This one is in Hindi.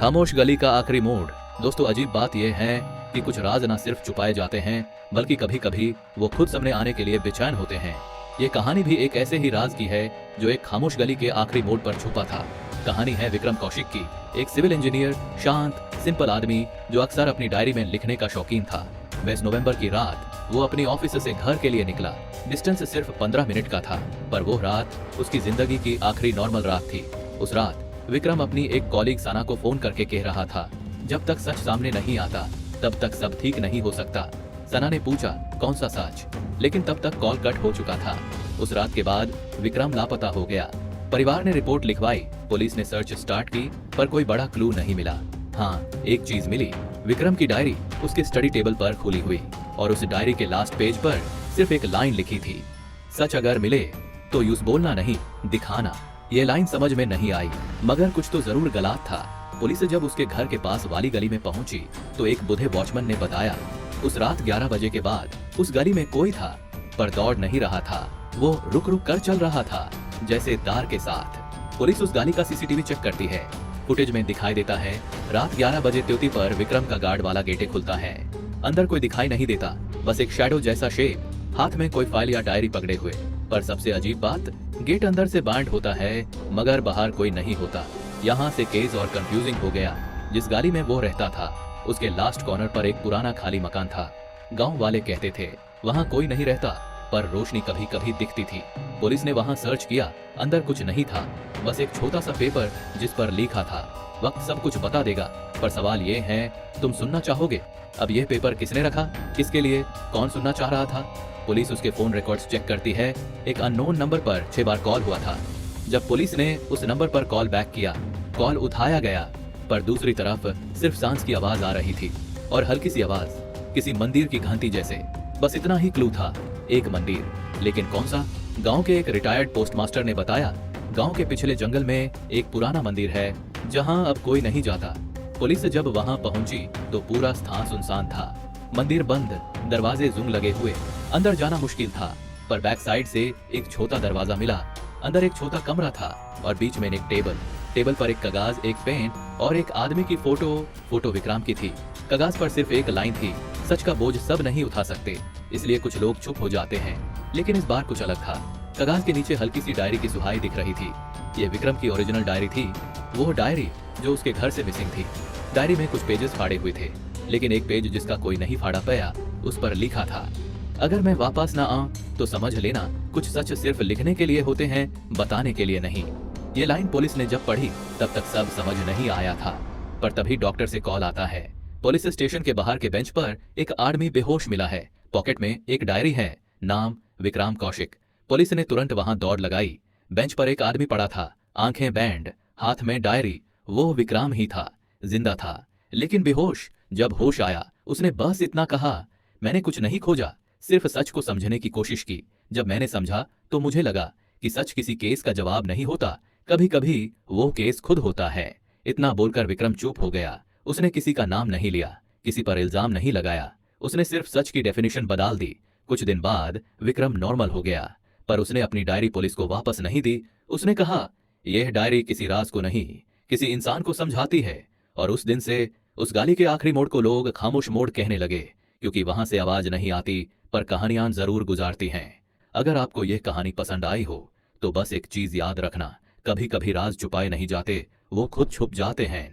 खामोश गली का आखिरी मोड़। दोस्तों, अजीब बात यह है कि कुछ राज न सिर्फ छुपाए जाते हैं बल्कि कभी कभी वो खुद सामने आने के लिए बेचैन होते हैं। ये कहानी भी एक ऐसे ही राज की है जो एक खामोश गली के आखिरी मोड़ पर छुपा था। कहानी है विक्रम कौशिक की, एक सिविल इंजीनियर, शांत सिंपल आदमी जो अक्सर अपनी डायरी में लिखने का शौकीन था। 22 नवंबर की रात वो अपनी ऑफिस से घर के लिए निकला। डिस्टेंस सिर्फ 15 मिनट का था, पर वो रात उसकी जिंदगी की आखिरी नॉर्मल रात थी। उस रात विक्रम अपनी एक कॉलीग सना को फोन करके कह रहा था, जब तक सच सामने नहीं आता तब तक सब ठीक नहीं हो सकता। सना ने पूछा, कौन सा सच? लेकिन तब तक कॉल कट हो चुका था। उस रात के बाद विक्रम लापता हो गया। परिवार ने रिपोर्ट लिखवाई, पुलिस ने सर्च स्टार्ट की, पर कोई बड़ा क्लू नहीं मिला। हाँ, एक चीज मिली, विक्रम की डायरी उसके स्टडी टेबल पर खुली हुई और उस डायरी के लास्ट पेज पर सिर्फ एक लाइन लिखी थी, सच अगर मिले तो यूं बोलना नहीं, दिखाना। ये लाइन समझ में नहीं आई, मगर कुछ तो जरूर गलत था। पुलिस जब उसके घर के पास वाली गली में पहुंची तो एक बूढ़े वॉचमैन ने बताया, उस रात 11 बजे के बाद उस गली में कोई था, पर दौड़ नहीं रहा था, वो रुक रुक कर चल रहा था, जैसे तार के साथ। पुलिस उस गली का सीसीटीवी चेक करती है। फुटेज में दिखाई देता है, रात 11 बजे त्योती पर विक्रम का गार्ड वाला गेट खुलता है। अंदर कोई दिखाई नहीं देता, बस एक शैडो जैसा शेप, हाथ में कोई फाइल या डायरी पकड़े हुए। पर सबसे अजीब बात, गेट अंदर से बाउंड होता है मगर बाहर कोई नहीं होता। यहाँ से केस और कंफ्यूजिंग हो गया। जिस गली में वो रहता था उसके लास्ट कॉर्नर पर एक पुराना खाली मकान था। गांव वाले कहते थे वहाँ कोई नहीं रहता, पर रोशनी कभी कभी दिखती थी। पुलिस ने वहाँ सर्च किया, अंदर कुछ नहीं था, बस एक छोटा सा पेपर जिस पर लिखा था, वक्त सब कुछ बता देगा। पर सवाल ये है, तुम सुनना चाहोगे? अब यह पेपर किसने रखा, किसके लिए, कौन सुनना चाह रहा था? पुलिस उसके फोन रिकॉर्ड्स चेक करती है। एक अननोन नंबर पर 6 बार कॉल हुआ था। जब पुलिस ने उस नंबर पर कॉल बैक किया, कॉल उठाया गया, पर दूसरी तरफ सिर्फ सांस की आवाज आ रही थी और हल्की सी आवाज, किसी मंदिर की घंटी जैसे। बस इतना ही क्लू था, एक मंदिर, लेकिन कौन सा? गांव के एक रिटायर्ड पोस्टमास्टर ने बताया, गांव के पिछले जंगल में एक पुराना मंदिर है जहां अब कोई नहीं जाता। पुलिस जब वहां पहुंची तो पूरा स्थान सुनसान था, मंदिर बंद, दरवाजे जंग लगे हुए, अंदर जाना मुश्किल था। पर बैक साइड से एक छोटा दरवाजा मिला। अंदर एक छोटा कमरा था और बीच में एक टेबल पर एक कागज, एक पेन और एक आदमी की फोटो विक्रम की थी। कागज पर सिर्फ एक लाइन थी, सच का बोझ सब नहीं उठा सकते, इसलिए कुछ लोग चुप हो जाते हैं। लेकिन इस बार कुछ अलग था। कागज के नीचे हल्की सी डायरी की सुहाई दिख रही थी। ये विक्रम की ओरिजिनल डायरी थी, वो डायरी जो उसके घर से मिसिंग थी। डायरी में कुछ पेजेस फाड़े हुए थे, लेकिन एक पेज जिसका कोई नहीं फाड़ा पाया, उस पर लिखा था, अगर मैं वापस ना आऊं तो समझ लेना कुछ सच सिर्फ लिखने के लिए होते हैं, बताने के लिए नहीं। ये लाइन पुलिस ने जब पढ़ी तब तक सब समझ नहीं आया था, पर तभी डॉक्टर से कॉल आता है। पुलिस स्टेशन के बाहर के बेंच पर एक आदमी बेहोश मिला है, पॉकेट में एक डायरी है, नाम विक्रम कौशिक। पुलिस ने तुरंत वहां दौड़ लगाई। बेंच पर एक आदमी पड़ा था, आंखें बैंड, हाथ में डायरी, वो विक्रम ही था, जिंदा था लेकिन बेहोश। जब होश आया उसने बस इतना कहा, मैंने कुछ नहीं खोजा, सिर्फ सच को समझने की कोशिश की। जब मैंने समझा तो मुझे लगा कि सच किसी केस का जवाब नहीं होता, कभी कभी वो केस खुद होता है। इतना बोलकर विक्रम चुप हो गया। उसने किसी का नाम नहीं लिया, किसी पर इल्जाम नहीं लगाया, उसने सिर्फ सच की डेफिनेशन बदल दी। कुछ दिन बाद विक्रम नॉर्मल हो गया, पर उसने अपनी डायरी पुलिस को वापस नहीं दी। उसने कहा, यह डायरी किसी राज को नहीं, किसी इंसान को समझाती है। और उस दिन से उस गाली के आखिरी मोड़ को लोग खामोश मोड़ कहने लगे, क्योंकि वहां से आवाज नहीं आती, पर कहानियां जरूर गुजारती हैं। अगर आपको यह कहानी पसंद आई हो तो बस एक चीज याद रखना, कभी कभी राज छुपाए नहीं जाते, वो खुद छुप जाते हैं।